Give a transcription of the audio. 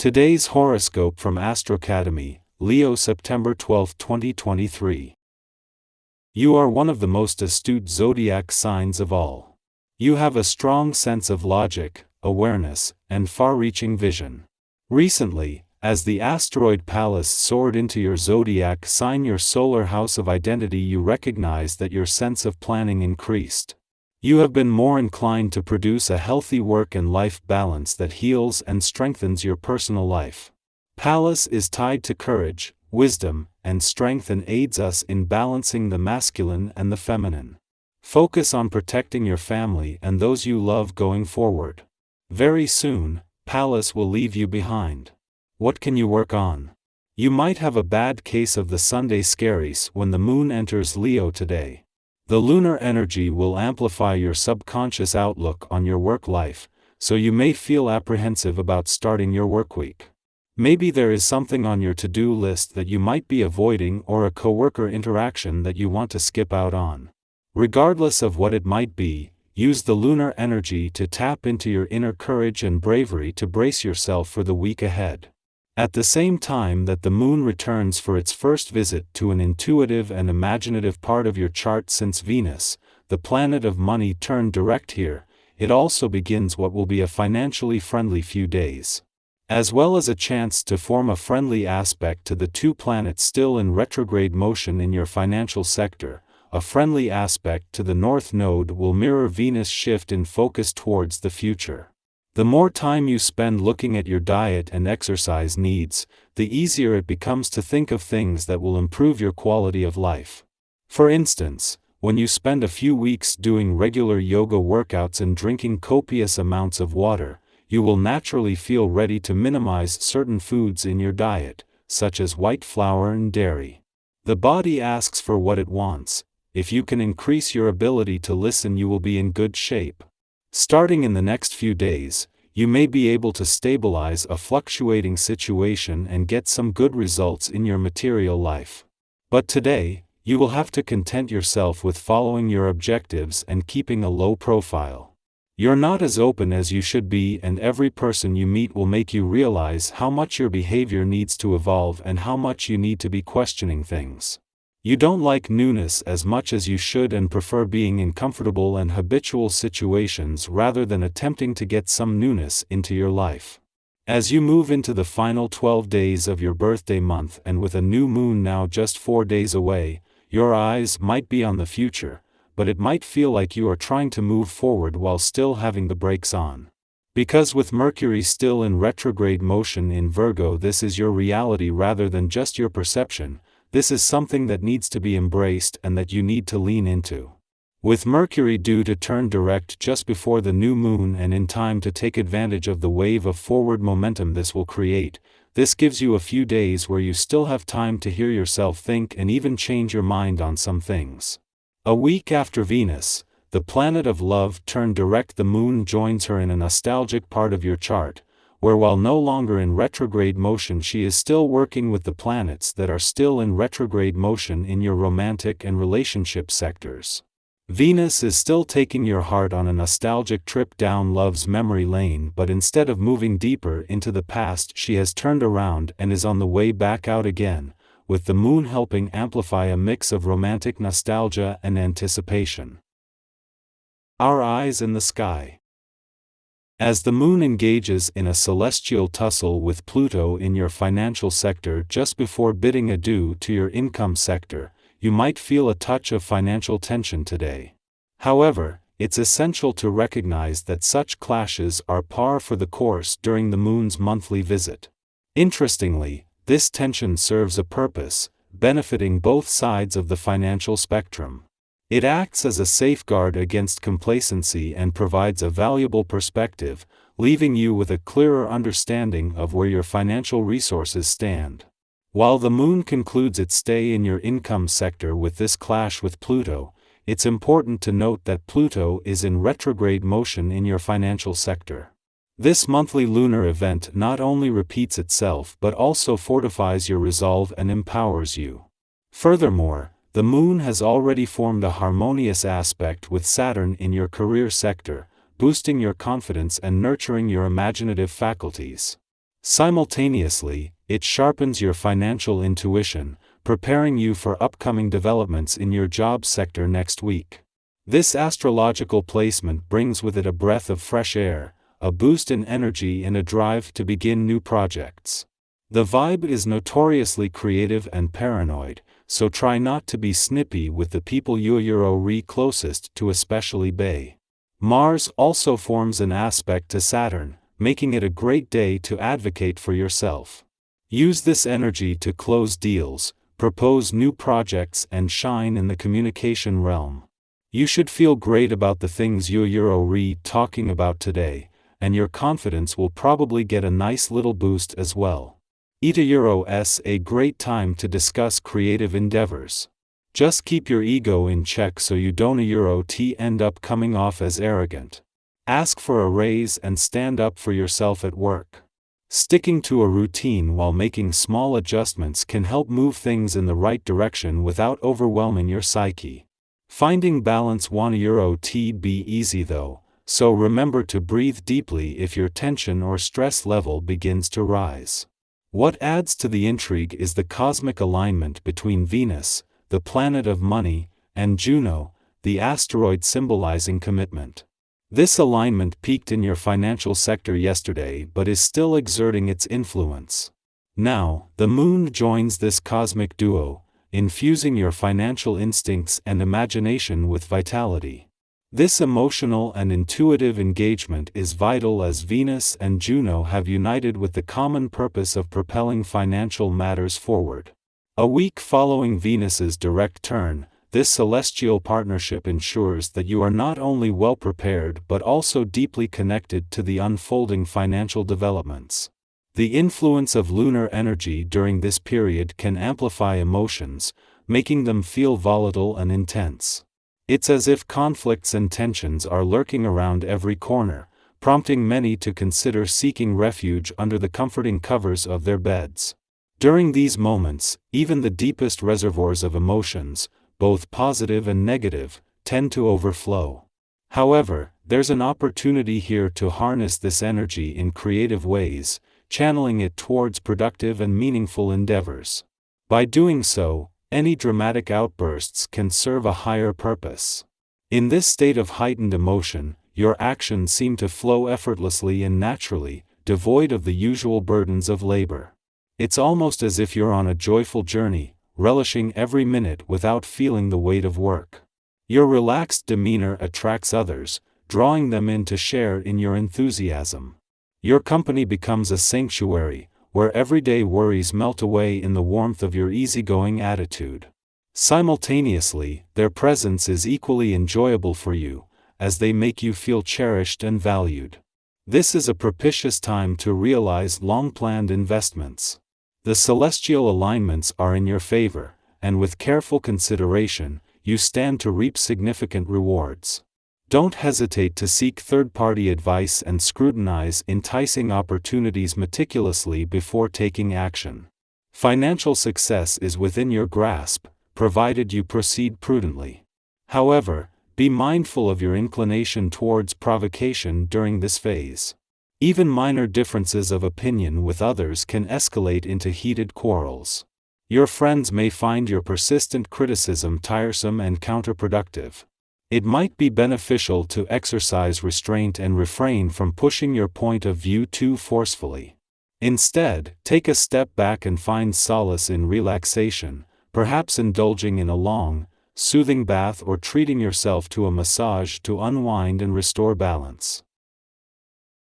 Today's horoscope from AstroCademy, Leo, September 12, 2023. You are one of the most astute zodiac signs of all. You have a strong sense of logic, awareness, and far-reaching vision. Recently, as the asteroid Pallas soared into your zodiac sign, your solar house of identity, you recognized that your sense of planning increased. You have been more inclined to produce a healthy work and life balance that heals and strengthens your personal life. Pallas is tied to courage, wisdom, and strength and aids us in balancing the masculine and the feminine. Focus on protecting your family and those you love going forward. Very soon, Pallas will leave you behind. What can you work on? You might have a bad case of the Sunday scaries when the moon enters Leo today. The lunar energy will amplify your subconscious outlook on your work life, so you may feel apprehensive about starting your workweek. Maybe there is something on your to-do list that you might be avoiding, or a coworker interaction that you want to skip out on. Regardless of what it might be, use the lunar energy to tap into your inner courage and bravery to brace yourself for the week ahead. At the same time that the moon returns for its first visit to an intuitive and imaginative part of your chart since Venus, the planet of money, turned direct here, it also begins what will be a financially friendly few days. As well as a chance to form a friendly aspect to the two planets still in retrograde motion in your financial sector, a friendly aspect to the North Node will mirror Venus' shift in focus towards the future. The more time you spend looking at your diet and exercise needs, the easier it becomes to think of things that will improve your quality of life. For instance, when you spend a few weeks doing regular yoga workouts and drinking copious amounts of water, you will naturally feel ready to minimize certain foods in your diet, such as white flour and dairy. The body asks for what it wants. If you can increase your ability to listen, you will be in good shape. Starting in the next few days, you may be able to stabilize a fluctuating situation and get some good results in your material life. But today, you will have to content yourself with following your objectives and keeping a low profile. You're not as open as you should be, and every person you meet will make you realize how much your behavior needs to evolve and how much you need to be questioning things. You don't like newness as much as you should and prefer being in comfortable and habitual situations rather than attempting to get some newness into your life. As you move into the final 12 days of your birthday month, and with a new moon now just 4 days away, your eyes might be on the future, but it might feel like you are trying to move forward while still having the brakes on. Because with Mercury still in retrograde motion in Virgo, this is your reality rather than just your perception. This is something that needs to be embraced and that you need to lean into. With Mercury due to turn direct just before the new moon and in time to take advantage of the wave of forward momentum this will create, this gives you a few days where you still have time to hear yourself think and even change your mind on some things. A week after Venus, the planet of love, turned direct, the moon joins her in a nostalgic part of your chart, where while no longer in retrograde motion, she is still working with the planets that are still in retrograde motion in your romantic and relationship sectors. Venus is still taking your heart on a nostalgic trip down love's memory lane, but instead of moving deeper into the past, she has turned around and is on the way back out again, with the moon helping amplify a mix of romantic nostalgia and anticipation. Our eyes in the sky. As the moon engages in a celestial tussle with Pluto in your financial sector just before bidding adieu to your income sector, you might feel a touch of financial tension today. However, it's essential to recognize that such clashes are par for the course during the moon's monthly visit. Interestingly, this tension serves a purpose, benefiting both sides of the financial spectrum. It acts as a safeguard against complacency and provides a valuable perspective, leaving you with a clearer understanding of where your financial resources stand. While the moon concludes its stay in your income sector with this clash with Pluto, it's important to note that Pluto is in retrograde motion in your financial sector. This monthly lunar event not only repeats itself but also fortifies your resolve and empowers you. Furthermore, the moon has already formed a harmonious aspect with Saturn in your career sector, boosting your confidence and nurturing your imaginative faculties. Simultaneously, it sharpens your financial intuition, preparing you for upcoming developments in your job sector next week. This astrological placement brings with it a breath of fresh air, a boost in energy and a drive to begin new projects. The vibe is notoriously creative and paranoid, so try not to be snippy with the people you're closest to, especially Bay. Mars also forms an aspect to Saturn, making it a great day to advocate for yourself. Use this energy to close deals, propose new projects and shine in the communication realm. You should feel great about the things you're talking about today, and your confidence will probably get a nice little boost as well. It's a great time to discuss creative endeavors. Just keep your ego in check so you don't end up coming off as arrogant. Ask for a raise and stand up for yourself at work. Sticking to a routine while making small adjustments can help move things in the right direction without overwhelming your psyche. Finding balance won't be easy though, so remember to breathe deeply if your tension or stress level begins to rise. What adds to the intrigue is the cosmic alignment between Venus, the planet of money, and Juno, the asteroid symbolizing commitment. This alignment peaked in your financial sector yesterday but is still exerting its influence. Now, the moon joins this cosmic duo, infusing your financial instincts and imagination with vitality. This emotional and intuitive engagement is vital as Venus and Juno have united with the common purpose of propelling financial matters forward. A week following Venus's direct turn, this celestial partnership ensures that you are not only well prepared but also deeply connected to the unfolding financial developments. The influence of lunar energy during this period can amplify emotions, making them feel volatile and intense. It's as if conflicts and tensions are lurking around every corner, prompting many to consider seeking refuge under the comforting covers of their beds. During these moments, even the deepest reservoirs of emotions, both positive and negative, tend to overflow. However, there's an opportunity here to harness this energy in creative ways, channeling it towards productive and meaningful endeavors. By doing so, any dramatic outbursts can serve a higher purpose. In this state of heightened emotion, your actions seem to flow effortlessly and naturally, devoid of the usual burdens of labor. It's almost as if you're on a joyful journey, relishing every minute without feeling the weight of work. Your relaxed demeanor attracts others, drawing them in to share in your enthusiasm. Your company becomes a sanctuary, where everyday worries melt away in the warmth of your easygoing attitude. Simultaneously, their presence is equally enjoyable for you, as they make you feel cherished and valued. This is a propitious time to realize long-planned investments. The celestial alignments are in your favor, and with careful consideration, you stand to reap significant rewards. Don't hesitate to seek third-party advice and scrutinize enticing opportunities meticulously before taking action. Financial success is within your grasp, provided you proceed prudently. However, be mindful of your inclination towards provocation during this phase. Even minor differences of opinion with others can escalate into heated quarrels. Your friends may find your persistent criticism tiresome and counterproductive. It might be beneficial to exercise restraint and refrain from pushing your point of view too forcefully. Instead, take a step back and find solace in relaxation, perhaps indulging in a long, soothing bath or treating yourself to a massage to unwind and restore balance.